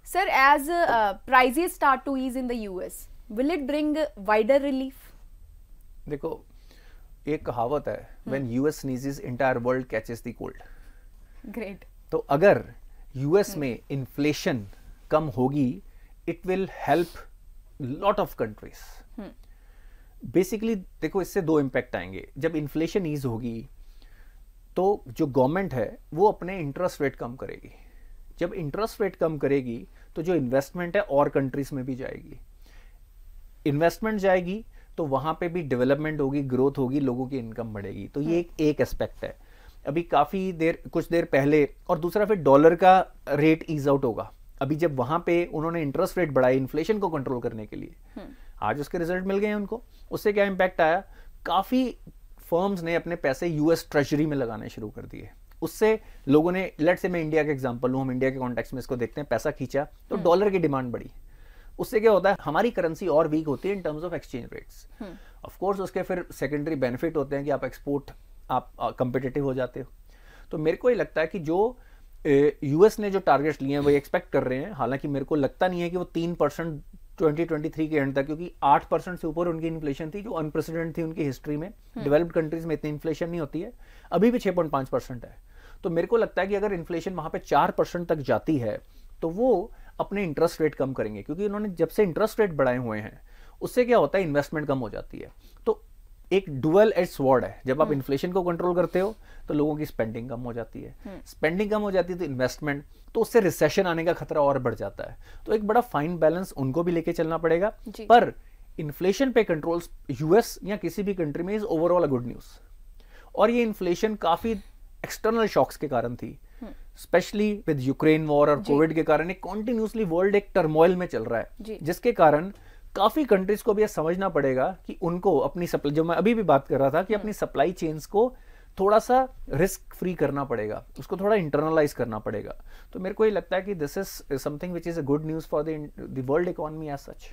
Sir, as prices start to ease in the US, will it bring wider relief? देखो, एक कहावत है, when US sneezes, entire world catches the cold. Great. तो अगर US में inflation कम होगी, it will help lot of countries. Basically देखो, इससे दो इम्पैक्ट आएंगे. जब इन्फ्लेशन ईज होगी तो जो गवर्नमेंट है वो अपने इंटरेस्ट रेट कम करेगी. जब इंटरेस्ट रेट कम करेगी तो जो इन्वेस्टमेंट है और कंट्रीज में भी जाएगी. इन्वेस्टमेंट जाएगी तो वहां पे भी डेवलपमेंट होगी, ग्रोथ होगी, लोगों की इनकम बढ़ेगी. तो ये एक एस्पेक्ट है. अभी काफी देर, कुछ देर पहले, और दूसरा फिर डॉलर का रेट ईज आउट होगा. अभी जब वहां पे उन्होंने इंटरेस्ट रेट बढ़ाई इन्फ्लेशन को कंट्रोल करने के लिए, आज उसके रिजल्ट मिल गए उनको. उससे क्या इंपैक्ट आया, काफी फर्म्स ने अपने पैसे यूएस ट्रेजरी में लगाने शुरू कर दिए. उससे लोगों ने, लेट्स से मैं इंडिया का एग्जांपल लूं, हम इंडिया के कॉन्टेक्स्ट में इसको देखते हैं, पैसा खींचा तो डॉलर की डिमांड बढ़ी. उससे क्या होता है, हमारी करेंसी और वीक होती है in terms of exchange rates. Of course उसके फिर सेकेंडरी बेनिफिट होते हैं कि आप एक्सपोर्ट, आप कंपिटिटिव हो जाते हो. तो मेरे को ये लगता है कि जो यूएस ने जो टारगेट्स लिए हैं वो एक्सपेक्ट कर रहे हैं. हालांकि मेरे को लगता नहीं है कि वो 3% 2023 के एंड तक, क्योंकि 8% से ऊपर उनकी इन्फ्लेशन थी जो अनप्रेसिडेंट थी उनकी हिस्ट्री में. डेवलप्ड कंट्रीज में इतनी इन्फ्लेशन नहीं होती है. अभी भी 6.5% है. तो मेरे को लगता है कि अगर इन्फ्लेशन वहां पे 4% तक जाती है तो वो अपने इंटरेस्ट रेट कम करेंगे, क्योंकि उन्होंने जब से इंटरेस्ट रेट बढ़ाए हुए हैं उससे क्या होता है, इन्वेस्टमेंट कम हो जाती है. तो एक डुअल एज स्वॉर्ड है. जब आप इन्फ्लेशन को कंट्रोल करते हो तो लोगों की स्पेंडिंग कम हो जाती है. स्पेंडिंग कम हो जाती है तो इन्वेस्टमेंट, तो उससे रिसेशन आने का खतरा और बढ़ जाता है. तो एक बड़ा फाइन बैलेंस उनको भी लेके चलना पड़ेगा. पर इन्फ्लेशन पे कंट्रोल यूएस या किसी भी कंट्री में is overall a good news. और ये इन्फ्लेशन काफी एक्सटर्नल शॉक्स के कारण थी, स्पेशली विद यूक्रेन वॉर और कोविड के कारण. एक कॉन्टिन्यूसली वर्ल्ड एक टर्मोइल में चल रहा है, जिसके कारण काफी कंट्रीज को भी यह समझना पड़ेगा कि उनको अपनी सप्लाई, जो मैं अभी भी बात कर रहा था, कि अपनी सप्लाई चेन्स को थोड़ा सा रिस्क फ्री करना पड़ेगा, उसको थोड़ा इंटरनलाइज करना पड़ेगा. तो मेरे को ये लगता है कि this is something which is a good news for the world economy as such.